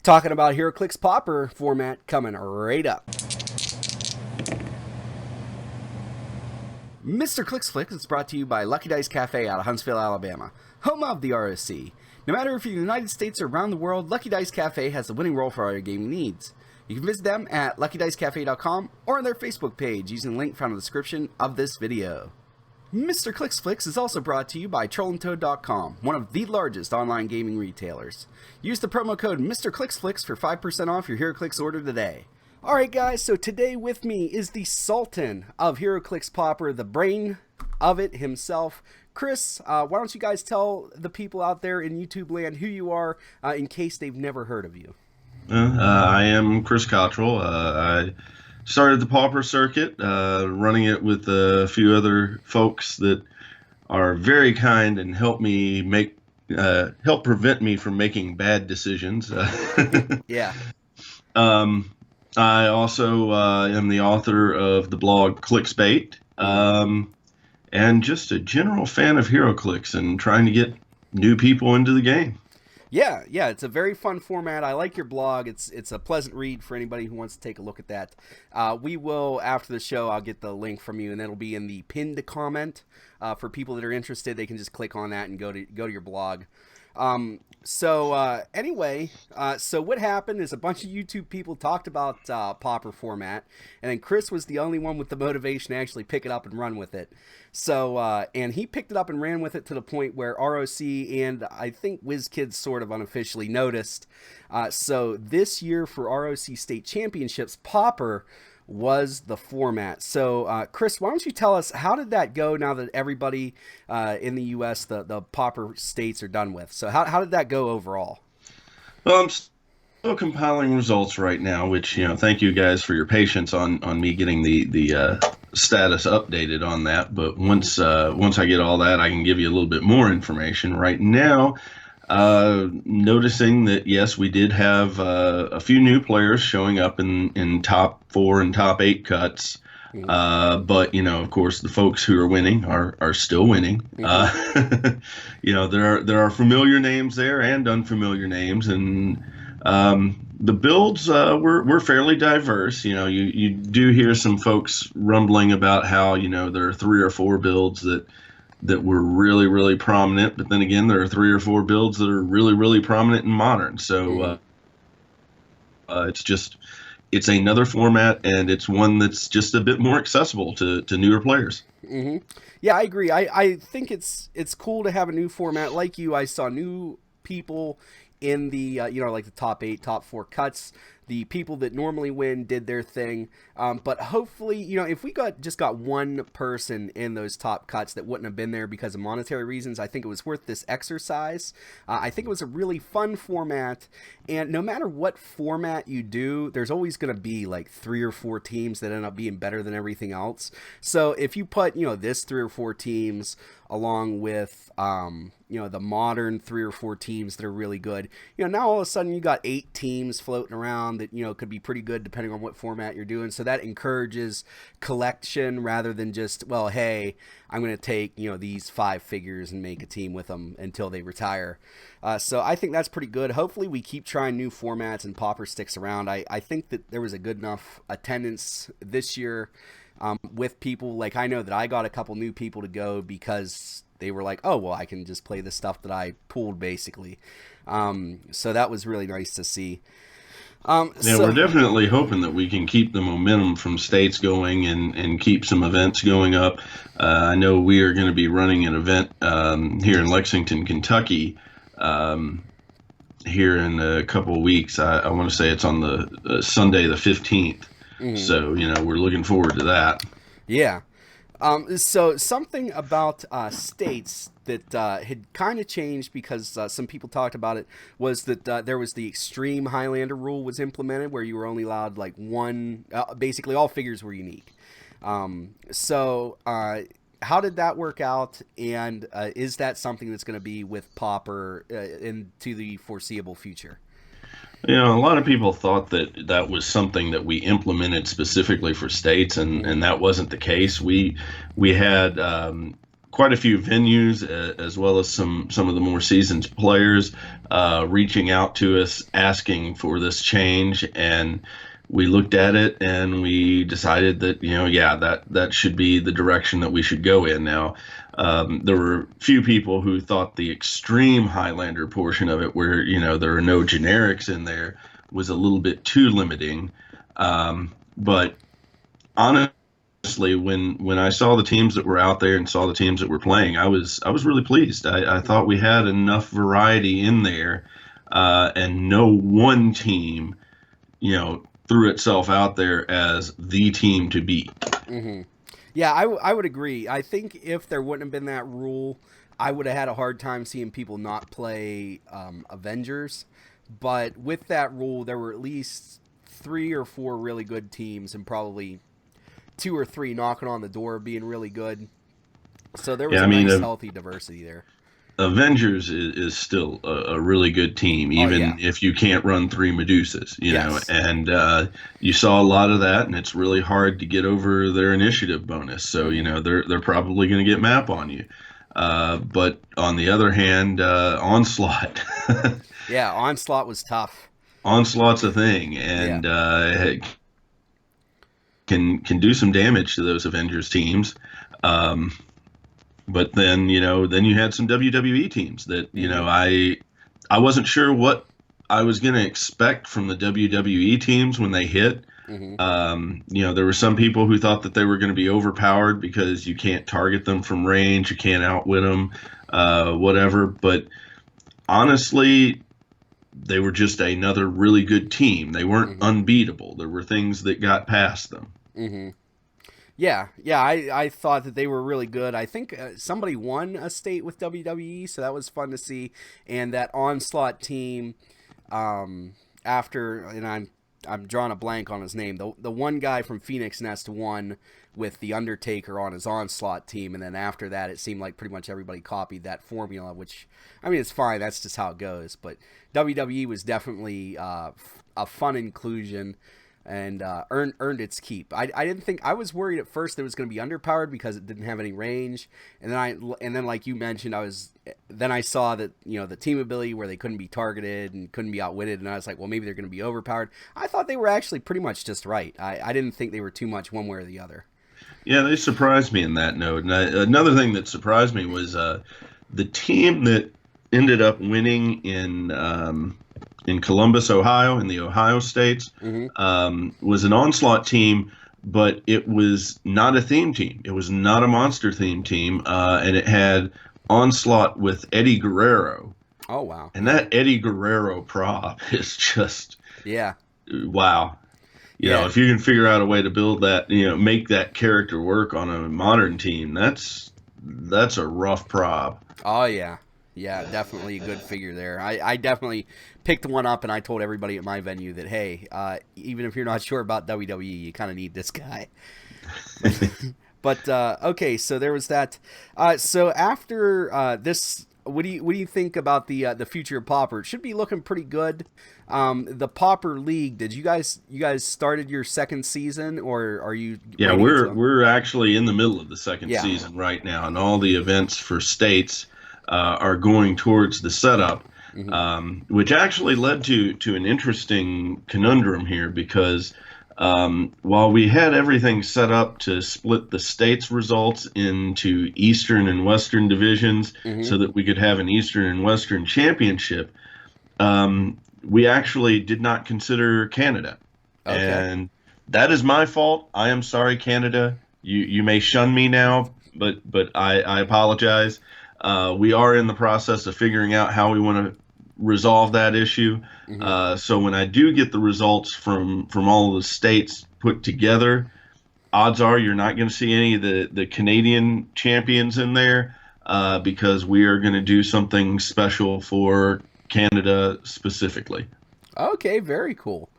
Talking about heroclix Pauper format coming right up. Mr. Clicks Flicks is brought to you by Lucky Dice Cafe out of Huntsville, Alabama, home of the ROC. No matter if you're in the United States or around the world, Lucky Dice Cafe has the winning roll for all your gaming needs. You can visit them at luckydicecafe.com or on their Facebook page using the link found in the description of this video. Mr. Clicks Flicks is also brought to you by trollandtoad.com, one of the largest online gaming retailers. Use the promo code Mr. Clicks Flicks for 5% off your heroclix order today. Alright guys, so today with me is the Sultan of heroclix Pauper, the brain of it himself. Chris, why don't you guys tell the people out there in YouTube land who you are in case they've never heard of you. I am Chris Cottrell. I started the Pauper circuit, running it with a few other folks that are very kind and help prevent me from making bad decisions. Yeah. I also am the author of the blog Clicksbait, and just a general fan of heroclix and trying to get new people into the game. Yeah, it's a very fun format. I like your blog. It's a pleasant read for anybody who wants to take a look at that. We will, after the show, I'll get the link from you, and that'll be in the pinned comment. For people that are interested, they can just click on that and go to your blog. Anyway, so what happened is a bunch of YouTube people talked about Pauper format, and then Chris was the only one with the motivation to actually pick it up and run with it. So, and he picked it up and ran with it to the point where ROC and I think WizKids sort of unofficially noticed. So this year for ROC State Championships, Pauper was the format. So, Chris, why don't you tell us, how did that go now that everybody in the U.S., the Pauper states are done with? So how did that go overall? Well, I'm still compiling results right now, which, thank you guys for your patience on me getting the status updated on that. But once I get all that, I can give you a little bit more information. Right now, noticing that, yes, we did have a few new players showing up in top 4 and top 8 cuts. But, of course, the folks who are winning are still winning. There are familiar names there and unfamiliar names, and the builds were fairly diverse. You do hear some folks rumbling about how, there are 3 or 4 builds that were really, really prominent, but then again, there are 3 or 4 builds that are really, really prominent in modern. So it's another format, and it's one that's just a bit more accessible to newer players. Mm-hmm. Yeah, I agree. I think it's cool to have a new format. Like you, I saw new people in the like the top 8, top 4 cuts. The people that normally win did their thing, but hopefully, if we just got one person in those top cuts that wouldn't have been there because of monetary reasons, I think it was worth this exercise. I think it was a really fun format, and no matter what format you do, there's always going to be like 3 or 4 teams that end up being better than everything else. So if you put, this 3 or 4 teams along with, the modern 3 or 4 teams that are really good, now all of a sudden you got 8 teams floating around that, could be pretty good depending on what format you're doing. So that encourages collection rather than just, well, hey, I'm going to take, these 5 figures and make a team with them until they retire. So I think that's pretty good. Hopefully we keep trying new formats and Pauper sticks around. I think that there was a good enough attendance this year with people. Like, I know that I got a couple new people to go because they were like, oh, well, I can just play the stuff that I pulled, basically. So that was really nice to see. We're definitely hoping that we can keep the momentum from states going and keep some events going up. I know we are going to be running an event here in Lexington, Kentucky, here in a couple of weeks. I want to say it's on the Sunday the 15th. Mm-hmm. So, we're looking forward to that. Yeah. So something about states that had kind of changed because some people talked about it was that there was the extreme Highlander rule was implemented where you were only allowed like one, basically all figures were unique. So how did that work out, and is that something that's going to be with Pauper into the foreseeable future? A lot of people thought that was something that we implemented specifically for states, and that wasn't the case. We had quite a few venues, as well as some of the more seasoned players, reaching out to us asking for this change, and we looked at it and we decided that yeah, that should be the direction that we should go in. Now, there were a few people who thought the extreme Highlander portion of it, where there are no generics in there, was a little bit too limiting. But honestly, when I saw the teams that were out there and saw the teams that were playing, I was really pleased. I thought we had enough variety in there, and no one team, threw itself out there as the team to beat. Mm-hmm. Yeah, I would agree. I think if there wouldn't have been that rule, I would have had a hard time seeing people not play Avengers. But with that rule, there were at least 3 or 4 really good teams, and probably 2 or 3 knocking on the door of being really good. So there was nice, healthy diversity there. Avengers is still a really good team, even if you can't run 3 Medusas, know, and you saw a lot of that, and it's really hard to get over their initiative bonus. So, they're probably going to get map on you. But on the other hand, Onslaught. Yeah, Onslaught was tough. Onslaught's a thing, and can do some damage to those Avengers teams. But then, then you had some WWE teams that, I wasn't sure what I was going to expect from the WWE teams when they hit. Mm-hmm. There were some people who thought that they were going to be overpowered because you can't target them from range, you can't outwit them, whatever. But honestly, they were just another really good team. They weren't unbeatable. There were things that got past them. Mm-hmm. Yeah, I thought that they were really good. I think somebody won a state with WWE, so that was fun to see. And that Onslaught team, after, and I'm drawing a blank on his name, the one guy from Phoenix Nest won with the Undertaker on his Onslaught team, and then after that, it seemed like pretty much everybody copied that formula, which, I mean, it's fine. That's just how it goes. But WWE was definitely a fun inclusion. And earned its keep. I didn't think, I was worried at first that it was going to be underpowered because it didn't have any range, and then like you mentioned, I saw that the team ability where they couldn't be targeted and couldn't be outwitted, and I was like, well, maybe they're going to be overpowered. I thought they were actually pretty much just right. I didn't think they were too much one way or the other. Yeah, they surprised me in that note. And another thing that surprised me was the team that ended up winning in Columbus, Ohio, in the Ohio states, was an Onslaught team, but it was not a theme team. It was not a monster theme team, and it had Onslaught with Eddie Guerrero. Oh, wow. And that Eddie Guerrero prop is just, wow. You know, if you can figure out a way to build that, make that character work on a modern team, that's a rough prop. Oh, yeah. Yeah, definitely a good figure there. I definitely picked one up, and I told everybody at my venue that, hey, even if you're not sure about WWE, you kind of need this guy. But okay, so there was that. So after this, what do you think about the future of Pauper? It should be looking pretty good. The Pauper League. Did you guys started your second season, or are you? Yeah, we're actually in the middle of the second season right now, and all the events for states are going towards the setup, which actually led to an interesting conundrum here, because while we had everything set up to split the states results into Eastern and Western divisions so that we could have an Eastern and Western championship, we actually did not consider Canada. Okay. And that is my fault. I am sorry, Canada. You may shun me now, but I apologize. We are in the process of figuring out how we want to resolve that issue. So when I do get the results from all of the states put together, odds are you're not going to see any of the Canadian champions in there, because we are going to do something special for Canada specifically. Okay, very cool.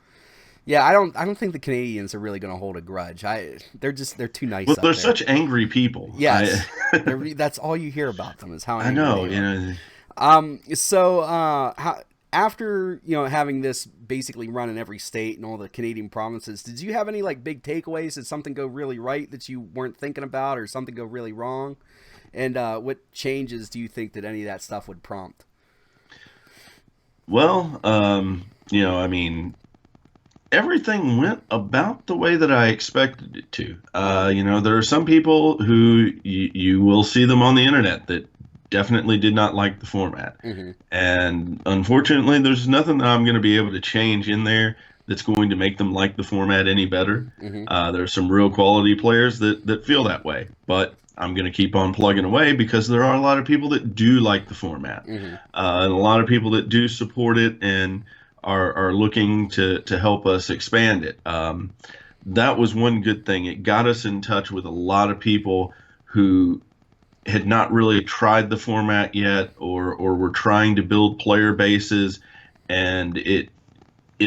Yeah, I don't think the Canadians are really going to hold a grudge. They're too nice. Well, they're such angry people. Yes, that's all you hear about them is how angry they are. I know. So after having this basically run in every state and all the Canadian provinces, did you have any big takeaways? Did something go really right that you weren't thinking about, or something go really wrong? And what changes do you think that any of that stuff would prompt? Well, I mean, everything went about the way that I expected it to. There are some people who you will see them on the internet that definitely did not like the format. Mm-hmm. And unfortunately, there's nothing that I'm going to be able to change in there that's going to make them like the format any better. Mm-hmm. There's some real quality players that feel that way, but I'm going to keep on plugging away because there are a lot of people that do like the format, Mm-hmm. and a lot of people that do support it and are looking to help us expand it. That was one good thing. It got us in touch with a lot of people who had not really tried the format yet, or were trying to build player bases, and it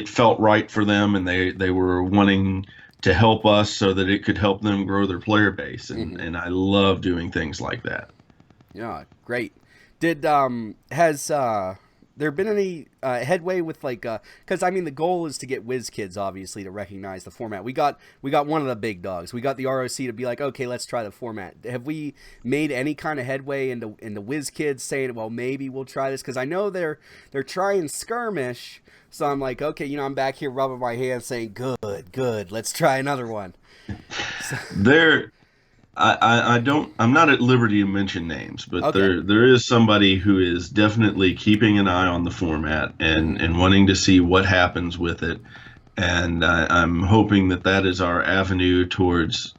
felt right for them, and they were wanting to help us so that it could help them grow their player base, and I love doing things like that. Yeah, great. Did has there been any headway with like because I mean the goal is to get whiz kids obviously to recognize the format. We got one of the big dogs. We got the ROC to be like, okay, let's try the format. Have we made any kind of headway into whiz kids saying, well, maybe we'll try this? Because I know they're trying skirmish. So I'm like, okay, I'm back here rubbing my hands saying, good, let's try another one. There, I'm not at liberty to mention names, but Okay. there is somebody who is definitely keeping an eye on the format and wanting to see what happens with it. And I'm hoping that is our avenue towards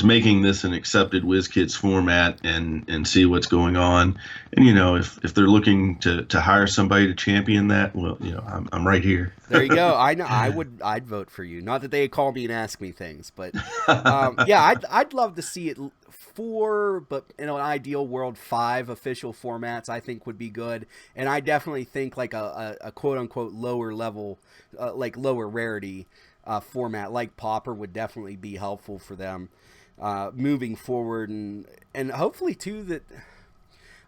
making this an accepted WizKids format and see what's going on. And if they're looking to hire somebody to champion that, well, I'm right here. There you go. I know. I'd vote for you. Not that they call me and ask me things, but yeah, I'd love to see it 4, but in an ideal world 5 official formats I think would be good. And I definitely think like a quote unquote lower level, like lower rarity format like Pauper would definitely be helpful for them moving forward, and hopefully too that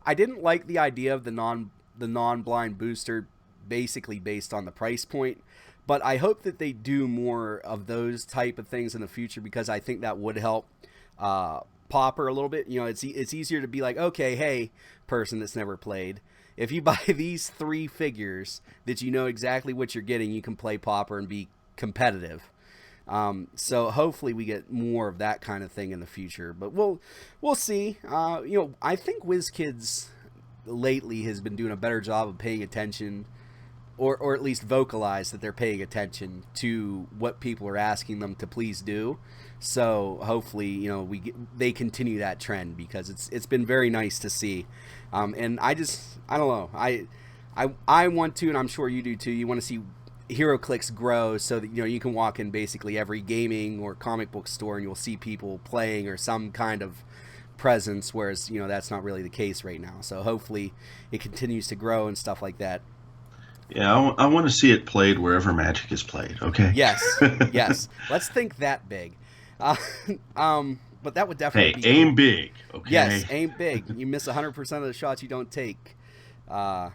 I didn't like the idea of the non-blind booster basically based on the price point, but I hope that they do more of those type of things in the future because I think that would help Pauper a little bit. It's easier to be like, okay, hey, person that's never played, if you buy these 3 figures that you know exactly what you're getting, you can play Pauper and be competitive. So hopefully we get more of that kind of thing in the future, but we'll see. I think WizKids lately has been doing a better job of paying attention, or at least vocalize that they're paying attention to what people are asking them to please do. So hopefully, they continue that trend because it's been very nice to see. And I don't know. I want to, and I'm sure you do too. You want to see heroclix grow so that you can walk in basically every gaming or comic book store and you'll see people playing or some kind of presence, whereas that's not really the case right now. So hopefully it continues to grow and stuff like that. Yeah, I want to see it played wherever Magic is played. Okay. Yes, let's think that big. But that would definitely Hey, be aim cool. big. Okay. Yes, aim big. You miss 100% of the shots you don't take. Anyway,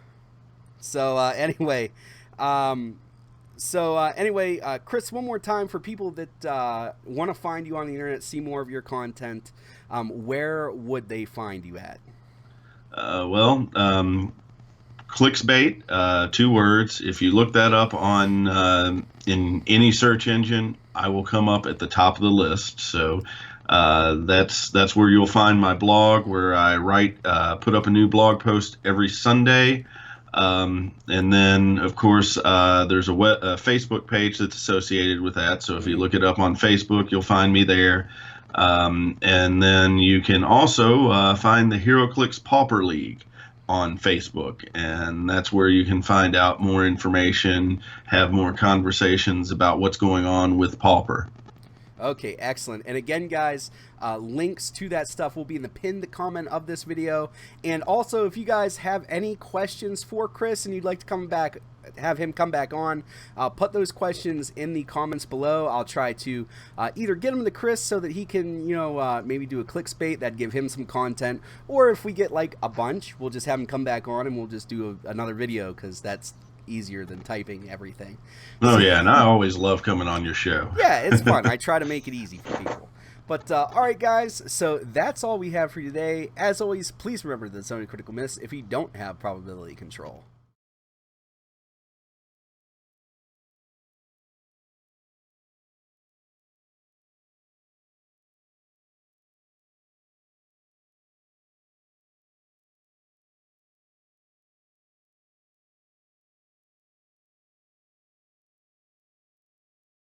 Chris, one more time for people that want to find you on the internet, see more of your content, where would they find you at? Clicksbait, 2 words. If you look that up on in any search engine, I will come up at the top of the list. So that's where you'll find my blog, where I put up a new blog post every Sunday. And then, of course, there's a Facebook page that's associated with that. So if you look it up on Facebook, you'll find me there. And then you can also find the heroclix Pauper League on Facebook. And that's where you can find out more information, have more conversations about what's going on with Pauper. Okay, excellent. And again, guys, links to that stuff will be in the pinned comment of this video. And also, if you guys have any questions for Chris and you'd like to have him come back on, put those questions in the comments below. I'll try to either get them to Chris so that he can, maybe do a clickbait that'd give him some content, or if we get like a bunch, we'll just have him come back on and we'll just do another video because that's easier than typing everything. Oh, yeah, and I always love coming on your show. Yeah, it's fun. I try to make it easy for people. But all right, guys. So that's all we have for you today. As always, please remember the zone of critical miss if you don't have probability control.